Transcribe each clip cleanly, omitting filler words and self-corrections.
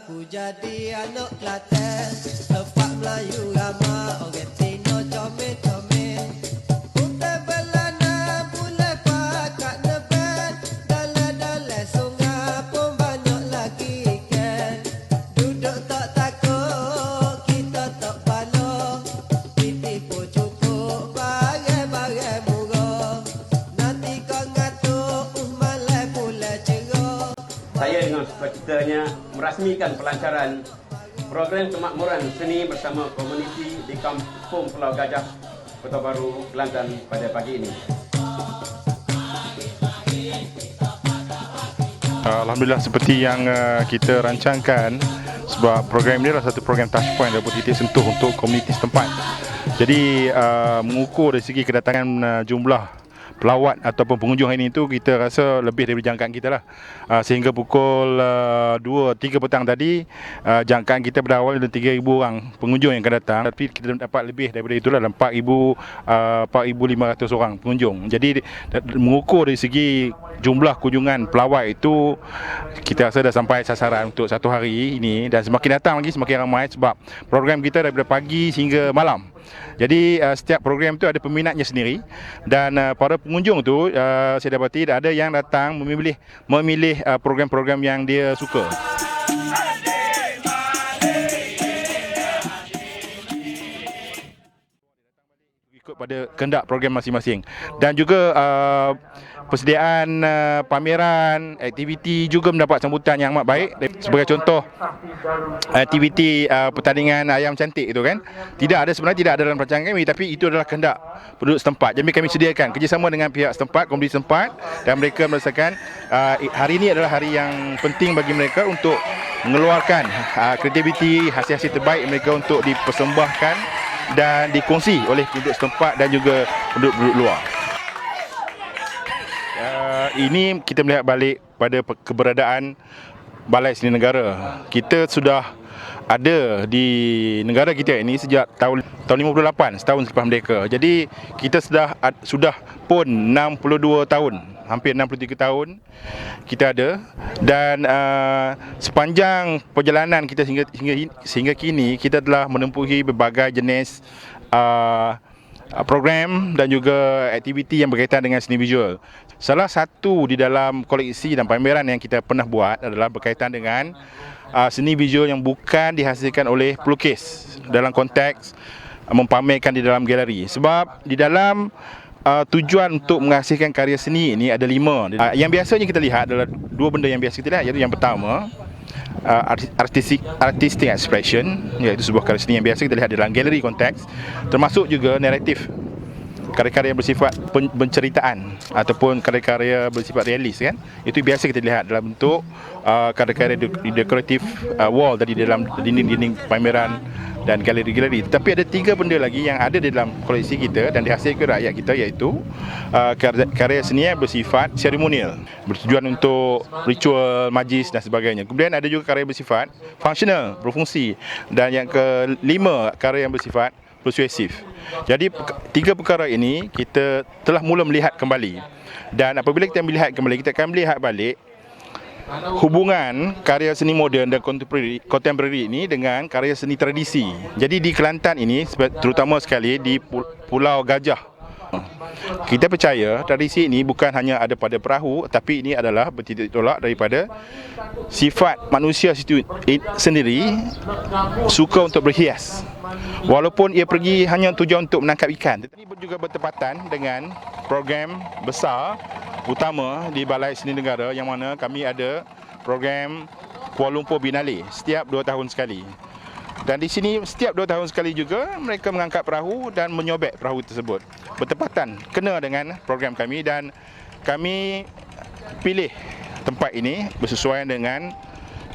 Aku jadi anak Kelantan, lepak Melayu ramah, orang Tino comel-comel. Hutan belana boleh pakat nebel, dalam-dalam sungai pun banyak lagi ikan. Duduk tak takut, kita tak paloh, titik pun cukup, barang-barang murah. Nanti kau ngatuk, malam pula cerah. Saya dengan sukacitanya merasmikan pelancaran program kemakmuran seni bersama komuniti di Kampung Pulau Gajah, Kota Baru, Kelantan pada pagi ini. Alhamdulillah, seperti yang kita rancangkan, sebab program ini adalah satu program touchpoint ataupun titik sentuh untuk komuniti setempat. Jadi mengukur dari segi kedatangan jumlah pelawat ataupun pengunjung hari ini tu, kita rasa lebih daripada jangkaan kita lah. Sehingga pukul 2-3 petang tadi, jangkaan kita berawal dari 3,000 orang pengunjung yang akan datang, tapi kita dapat lebih daripada itulah, 4,500 orang pengunjung. Jadi mengukur dari segi jumlah kunjungan pelawat itu, kita rasa dah sampai sasaran untuk satu hari ini, dan semakin datang lagi semakin ramai sebab program kita daripada pagi hingga malam. Jadi setiap program tu ada peminatnya sendiri, dan para pengunjung tu saya dapati ada yang datang memilih program-program yang dia suka. Ikut pada kehendak program masing-masing, dan juga persediaan pameran, aktiviti juga mendapat sambutan yang amat baik. Sebagai contoh, aktiviti pertandingan ayam cantik itu kan, sebenarnya tidak ada dalam rancangan kami, tapi itu adalah kehendak penduduk setempat. Jadi kami sediakan kerjasama dengan pihak setempat, komuniti setempat, dan mereka merasakan hari ini adalah hari yang penting bagi mereka untuk mengeluarkan kreativiti, hasil-hasil terbaik mereka untuk dipersembahkan dan dikongsi oleh penduduk setempat dan juga penduduk luar. Ini kita melihat balik pada keberadaan Balai Seni Negara. Kita sudah ada di negara kita ini sejak tahun 58, setahun selepas merdeka. Jadi kita sudah pun 62 tahun, hampir 63 tahun kita ada, dan sepanjang perjalanan kita sehingga kini kita telah menempuhi berbagai jenis program dan juga aktiviti yang berkaitan dengan seni visual. Salah satu di dalam koleksi dan pameran yang kita pernah buat adalah berkaitan dengan seni visual yang bukan dihasilkan oleh pelukis, dalam konteks mempamerkan di dalam galeri. Sebab di dalam tujuan untuk menghasilkan karya seni ini ada 5. Yang biasanya kita lihat adalah 2 benda yang biasa kita lihat, iaitu yang pertama, artistic expression, iaitu sebuah karya seni yang biasa kita lihat dalam galeri konteks, termasuk juga naratif, karya-karya yang bersifat penceritaan ataupun karya-karya bersifat realis kan. Itu biasa kita lihat dalam bentuk karya-karya dekoratif wall tadi, dalam dinding-dinding pameran dan galeri-galeri. Tapi ada 3 benda lagi yang ada di dalam koleksi kita dan dihasilkan rakyat kita, iaitu karya seni yang bersifat seremonial, bertujuan untuk ritual, majlis dan sebagainya. Kemudian ada juga karya bersifat functional, berfungsi, dan yang kelima, karya yang bersifat persuasif. Jadi 3 perkara ini kita telah mula melihat kembali, dan apabila kita melihat kembali, kita akan melihat balik hubungan karya seni moden dan contemporary ini dengan karya seni tradisi. Jadi di Kelantan ini, terutama sekali di Pulau Gajah, kita percaya tradisi ini bukan hanya ada pada perahu, tapi ini adalah bertitik tolak daripada sifat manusia sendiri suka untuk berhias. Walaupun ia pergi hanya tujuan untuk menangkap ikan. Ini juga bertepatan dengan program besar utama di Balai Seni Negara, yang mana kami ada program Kuala Lumpur Biennale setiap 2 tahun sekali. Dan di sini setiap 2 tahun sekali juga mereka mengangkat perahu dan menyobek perahu tersebut. Bertepatan, kena dengan program kami, dan kami pilih tempat ini bersesuaian dengan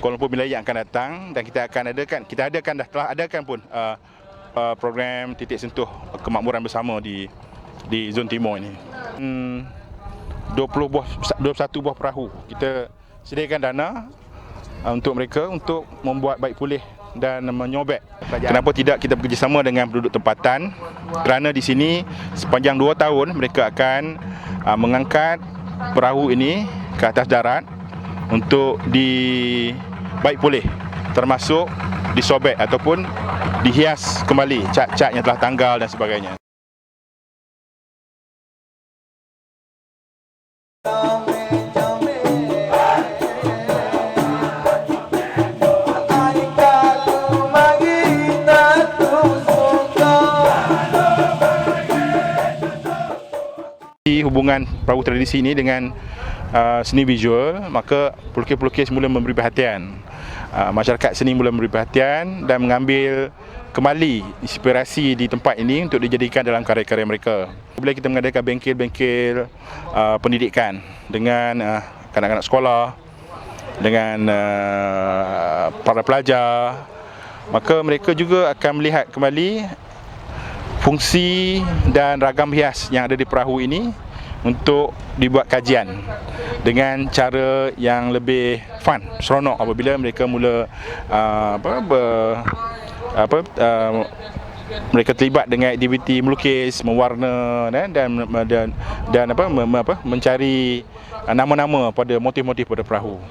Kuala Lumpur Biennale yang akan datang, dan kita telah adakan pun program titik sentuh kemakmuran bersama di Zon Timur ini. 21 buah perahu kita sediakan dana untuk mereka untuk membuat baik pulih dan menyobek. Kenapa tidak kita bekerjasama dengan penduduk tempatan? Kerana di sini sepanjang 2 tahun mereka akan mengangkat perahu ini ke atas darat untuk baik pulih termasuk disobek ataupun dihias kembali cat-cat yang telah tanggal dan sebagainya. Hubungan perahu tradisi ini dengan seni visual, maka pelukis-pelukis mula memberi perhatian. Masyarakat seni mula memberi perhatian dan mengambil kembali inspirasi di tempat ini untuk dijadikan dalam karya-karya mereka. Bila kita mengadakan bengkel-bengkel pendidikan dengan kanak-kanak sekolah, dengan para pelajar, maka mereka juga akan melihat kembali fungsi dan ragam hias yang ada di perahu ini untuk dibuat kajian dengan cara yang lebih fun, seronok apabila mereka mula mereka terlibat dengan aktiviti melukis, mewarna dan mencari nama-nama pada motif-motif pada perahu.